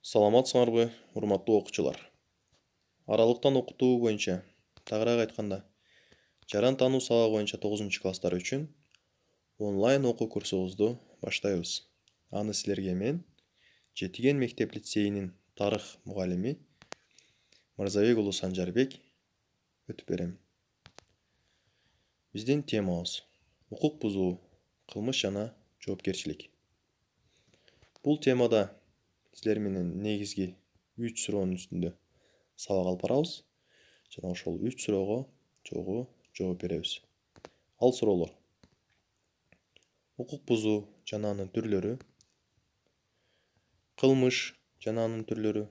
Саламатсыңарбы, урматтуу окуучулар. Аралыктан окутуу боюнча, тагыраак айтканда, жаран таануу сабагы боюнча 9 класстар үчүн онлайн окуу курсубузду баштайбыз. Аны силерге мен Жетиген мектеп лицейинин тарых мугалими Мырзабек уулу Санжарбек өтүп берем. Биздин темабыз укук бузуу, кылмыш жана жоопкерчилик. Бул темада силер менен негизги 3 суроонун үстүндө сабак алып барабыз жана ошол 3 суроого чогуу жооп беребиз. Ал суроолор: укук бузуу жана анын түрлөрү, кылмыш жана анын түрлөрү,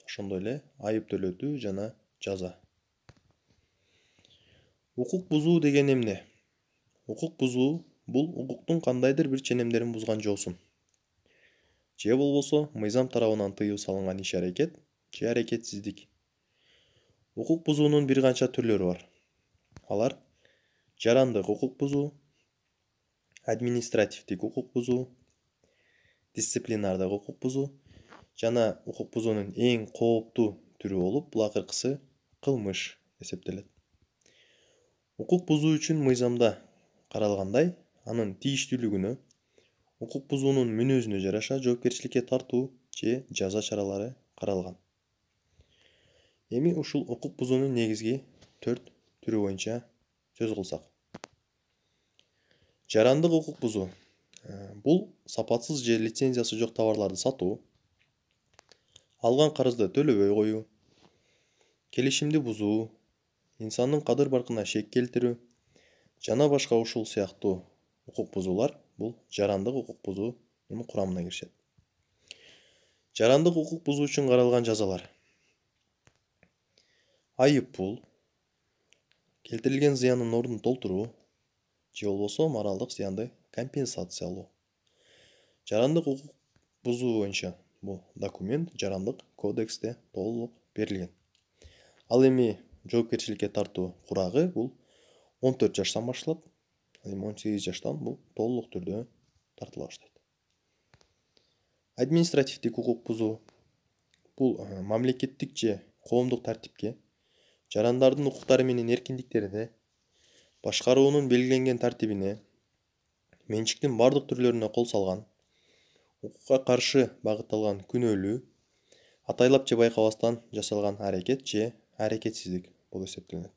ошондой эле айып төлөтүү жана жаза. Укук бузуу деген эмне? Укук бузуу бул укуктун кандайдыр бир ченемдерин бузган жоосун же болбосо мыйзам тарабынан тыюу салынган иш-аракет же аракетсиздик. Укук бузуунун бир канча түрлөрү бар. Алар жарандык укук бузуу, административдик укук бузуу, дисциплинардык укук бузуу жана укук бузуунун эң кооптуу түрү болуп, бул акыркысы кылмыш эсептелет. Укук бузуу үчүн мыйзамда каралгандай, анын тийиштүүлүгүнө, укук бузуунун мүнөзүнө жараша жоопкерчиликке тартуу же жаза чаралары каралган. Эми ушул укук бузуунун негизги 4 түрү боюнча сөз кылсак. Жарандык укук бузуу бул сапатсыз же лицензиясы жок товарларды сатуу, алган карызды төлөбөй коюу, келишимди бузуу, инсандын кадыр-баркына шек келтирүү жана башка ушул сыяктуу укук бузуулар бул жарандык укук бузуунун курамына киришет. Жарандык укук бузуу үчүн каралган жазалар: айып пул, келтирилген зыяндын ордун толтуруу же болбосо моралдык зыянды компенсациялоо. Жарандык укук бузуу боюнча бул документ жарандык кодексте толук берилген. Ал эми жоопкерчиликке тартуу курагы бул 14 жаштан башталат. Эми 18 жаштан бул толук түрдө тартыла баштайт. Административдик укук бузуу бул мамлекеттик же коомдук тартипке, жарандардын укуктары менен эркиндиктерине, башкаруунун белгиленген тартибине, менчиктин бардык түрлөрүнө кол салган, укукка каршы багытталган күнөөлүү, атайлап же байкабастан жасалган аракет же аракетсиздик болуп эсептелет.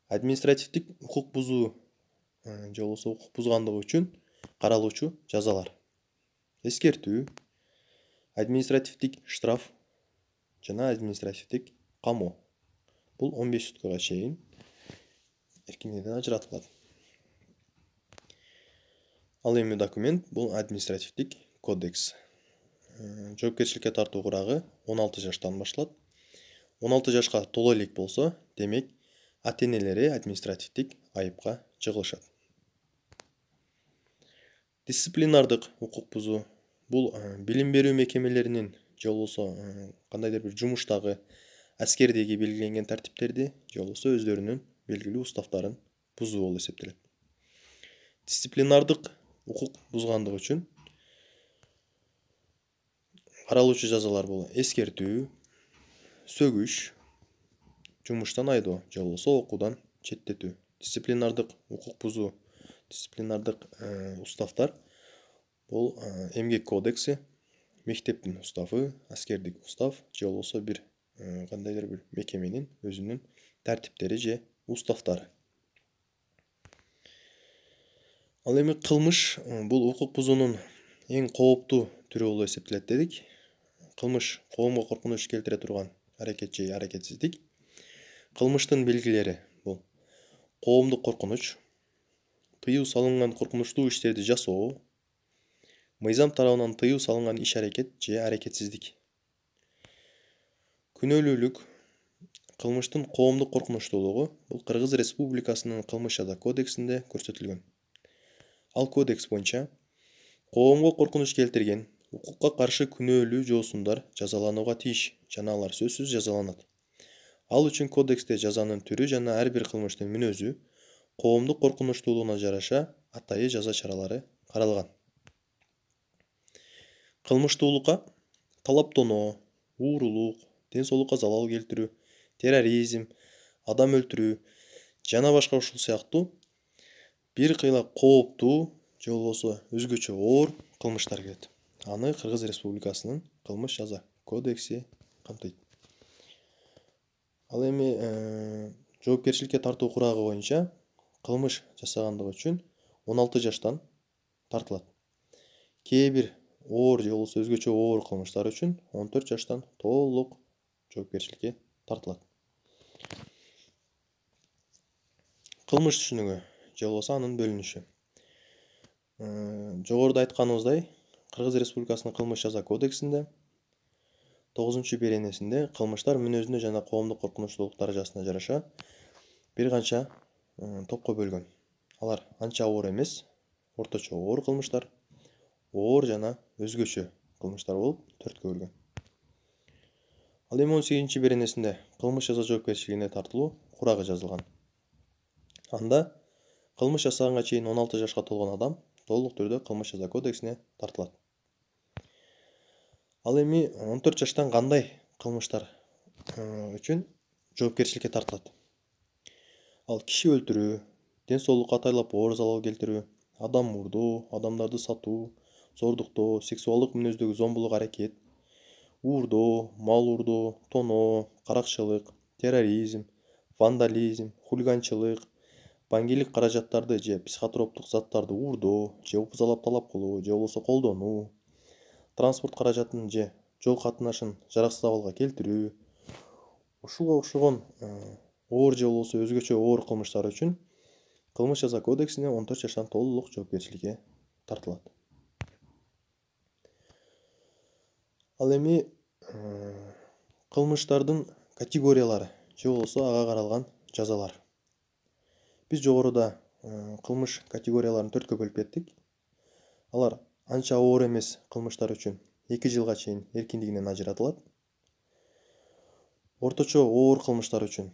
Административдик укук бузуу же болбосо укук бузгандыгы үчүн каралуучу жазалар: эскертүү, административдик штраф жана административдик камоо. Бул 15 суткага чейин эркиндигинен ажыратылат. Ал эми документ бул административдик кодекс. Жоопкерчиликке тартуу курагы 16 жаштан башталат. 16 жашка толо элек болсо, демек ата-энелери административдик айыпка жыгылышат. Дисциплинардык укук бузуу бул билим берүү мекемелеринин же болбосо кандайдыр бир жумуштагы, аскердеги белгиленген тартиптерди же болбосо өздөрүнүн белгилүү уставтарын бузуу болуп эсептелет. Дисциплинардык укук бузгандыгы үчүн каралуучу жазалар бул эскертүү, сөгүш, жумуштан айдоо же болбосо окуудан четтетүү. Дисциплинардык укук бузуу, дисциплинардык уставтар бул эмгек кодекси, мектептин уставы, аскердик устав же болбосо бир кандайдыр бир мекеменин өзүнүн тартиптери же уставтары. Ал эми кылмыш бул укук бузуунун эң кооптуу түрү болуп эсептелет дедик. Кылмыш коомго коркунуч келтире турган аракет же аракетсиздик. Кылмыштын белгилери бул коомдук коркунуч, тыюу салынган коркунучтуу иштерди жасоо, мыйзам тарабынан тыюу салынган иш-аракет же аракетсиздик. Күнөөлүүлүк, кылмыштын коомдук коркунучтуулугу бул Кыргыз Республикасынын кылмыш жаза кодексинде көрсөтүлгөн. Ал кодекс боюнча коомго коркунуч келтирген, укукка каршы күнөөлүү жоосундар жазаланууга тийиш жана алар сөзсүз жазаланат. Ал үчүн кодексте жазанын түрү жана ар бир кылмыштын мүнөзү, коомдук коркунучтуулугуна жараша атайы жаза чаралары каралган. Кылмыштуулукка талаптоноо, уурулук, ден соолукка залал келтирүү, терроризм, адам өлтүрүү жана башка ушул сыяктуу бир кыйла кооптуу же болбосо өзгөчө оор кылмыштар кирет. Аны Кыргыз Республикасынын кылмыш жаза кодекси камтыйт. Ал эми жоопкерчиликке тартуу курагы боюнча кылмыш жасагандыгы үчүн 16 жаштан тартылат. Кээ бир оор же болбосо өзгөчө оор кылмыштар үчүн 14 жаштан толук жоопкерчиликке тартылат. Кылмыш түшүнүгү же болбосо анын бөлүнүшү. Жогоруда айтканыбыздай, Кыргыз Республикасынын кылмыш жаза кодексинде 9-беренесинде кылмыштар мүнөзүнө жана коомдук коркунучтуулук даражасына жараша бир канча топко бөлгөн. Алар анча оор эмес, орточо оор кылмыштар, оор жана өзгөчө кылмыштар болуп 4кө бөлгөн. Ал эми 18-беренесинде кылмыш жаза жоопкерчилигине тартылуу курагы жазылган. Анда кылмыш жасаганга чейин 16 жашка толгон адам толук түрдө кылмыш жаза кодексине тартылат. Ал эми 14 жаштан кандай кылмыштар үчүн жоопкерчиликке тартылат? Ал киши өлтүрүү, ден соолукка атайлап оор залал келтирүү, адам мурдоо, адамдарды сатуу, зордуктоо, сексуалдык мүнөздөгү зомбулук аракет, уурдоо, мал уурдоо, тоноо, каракчылык, терроризм, вандализм, хулиганчылык, баңгилик каражаттарды же психотроптук заттарды уурдоо же опузалап талап кылуу же болбосо колдонуу, транспорт каражатын же жол катнашын жараксыз абалга келтирүү, ушуга окшогон оор же болбосо өзгөчө оор кылмыштар үчүн кылмыш жаза кодексине 14 жаштан толук жоопкерчиликке тартылат. Ал эми кылмыштардын категориялары же болбосо ага каралган жазалар. Биз жогоруда кылмыш категорияларын 4кө бөлүп кеттик. Алар анча оор эмес кылмыштар үчүн 2 жылга чейин эркиндигинен ажыратылат. Орточо оор кылмыштар үчүн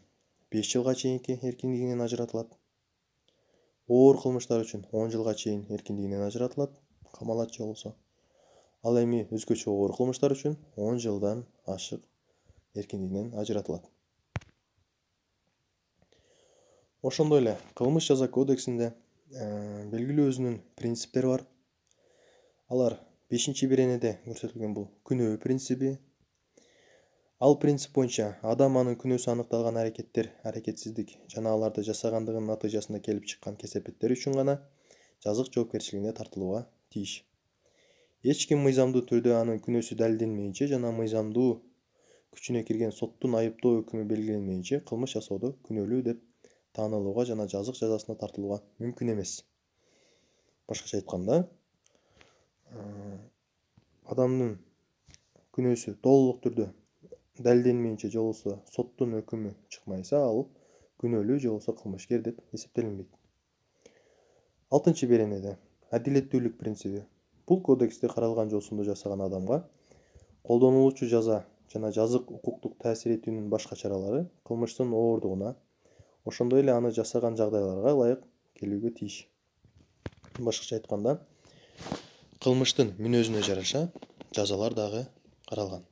5 жылга чейинки эркиндигинен ажыратылат. Оор кылмыштар үчүн 10 жылга чейин эркиндигинен ажыратылат, камалат же болбосо. Ал эми өзгөчө оор кылмыштар үчүн 10 жылдан ашык эркиндигинен ажыратылат. Ошондой эле кылмыш жаза кодексинде белгилүү өзүнүн принциптери бар. Алар 5-беренеде көрсөтүлгөн бул күнөө принциби. Ал принцип боюнча адам анын күнөөсү аныкталган аракеттер, аракетсиздик жана аларды жасагандыгынын натыйжасында келип чыккан кесепеттер үчүн гана жазык жоопкерчилигине тартылууга тийиш. Эч ким мыйзамдуу түрдө анын күнөөсү далилденмейинче жана мыйзамдуу күчүнө кирген соттун айыптоо өкүмү белгиленмейинче кылмыш жасоодо күнөөлүү деп таанылууга жана жазык жазасына тартылууга мүмкүн эмес. Башкача айтканда, адамдын күнөөсү толук түрдө далилденмейинче же болбосо соттун өкүмү чыкмайса, ал күнөөлүү же болбосо кылмышкер деп эсептелинбейт. 6-беренеде адилеттүүлүк принциби. Бул кодексте каралган жосумду жасаган адамга колдонулуучу жаза жана жазык укуктук таасир этүүнүн башка чаралары кылмыштын оордугуна, ошондой эле аны жасаган жагдайларга ылайык келүүгө тийиш. Башкача айтканда, кылмыштын мүнөзүнө жараша жазалар дагы каралган.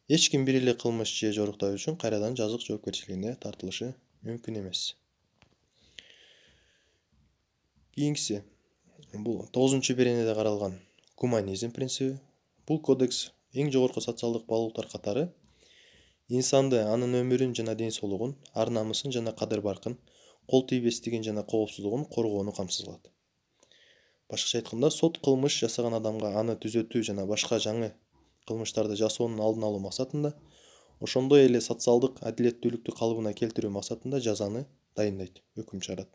Эч ким бир эле кылмыш же жоруктоо үчүн кайрадан жазык жоопкерчилигине тартылышы мүмкүн эмес. Кийинкиси бул 9-беренеде каралган гуманизм принциби. Бул кодекс эң жогорку социалдык баалуулуктар катары инсанды, анын өмүрүн жана ден соолугун, ар намысын жана кадыр-баркын, кол тийбестигин жана коопсуздугун коргоону камсыз кылат. Башкача айтканда, сот кылмыш жасаган адамга аны түзөтүү жана башка жаңы кылмыштарды жасоонун алдын алуу максатында, ошондой эле социалдык адилеттүүлүктү калыбына келтирүү максатында жазаны дайындайт, өкүм чыгарат.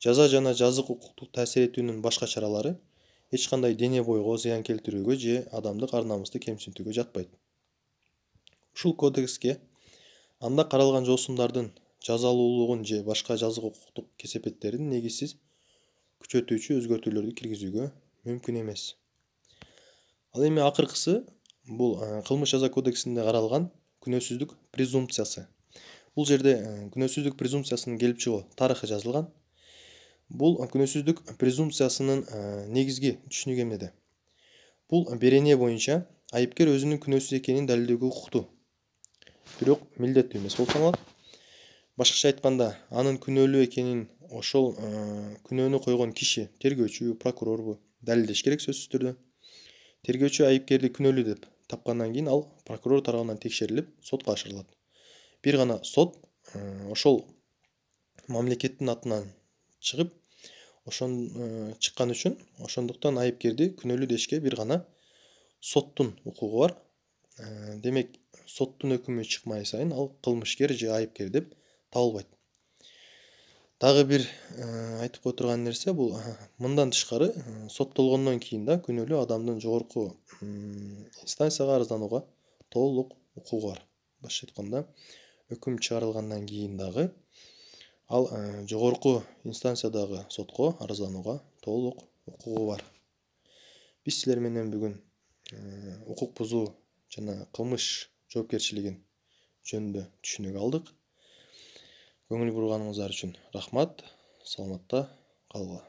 Жаза жана жазык укуктук таасир этүүнүн башка чаралары эч кандай дене бойго зыян келтирүүгө же адамдык ар намысты кемсинтүүгө жатпайт. Ушул кодекске анда каралган жосумдардын жазалуулугун же башка жазык укуктук кесепеттерин негизсиз күчөтүүчү өзгөртүүлөрдү киргизүүгө мүмкүн эмес. Ал эми акыркысы бул кылмыш жаза кодексинде каралган күнөөсүздүк презумпциясы. Бул жерде күнөөсүздүк презумпциясынын келип чыгуу тарыхы жазылган. Бул күнөөсүздүк презумпциясынын негизги түшүнүгү эмнеде? Бул берене боюнча айыпкер өзүнүн күнөөсүз экенин далилдөөгө укуктуу, бирок милдеттүү эмес болуп саналат. Башкача айтканда, анын күнөөлүү экенин ошол күнөөнү койгон киши, тергөөчү, прокурорбу далилдеш керек сөзсүз түрдө. Тергөөчү айыпкерди күнөөлүү деп тапкандан кийин ал прокурор тарабынан текшерилип, сотко ашырылат. Бир гана сот ошол мамлекеттин атынан чыгып, чыккан үчүн ошондуктан айыпкерди күнөөлүү дешке бир гана соттун укугу бар. Демек, соттун өкүмү чыкмай сайын ал кылмышкер же айыпкер деп табылбайт. Дагы бир айтып кое турган нерсе бул мындан тышкары соттолгондон кийин да күнөөлүү адамдын жогорку инстанцияга арызданууга толук укугу бар. Башкача айтканда, өкүм чыгарылгандан кийин дагы ал жогорку инстанциядагы сотко арызданууга толук укугу бар. Биз силер менен бүгүн укук бузуу жана кылмыш жоопкерчилигин жөнүндө түшүнүк алдык. Көңүл бурганыңыздар үчүн рахмат. Саламатта калгыла.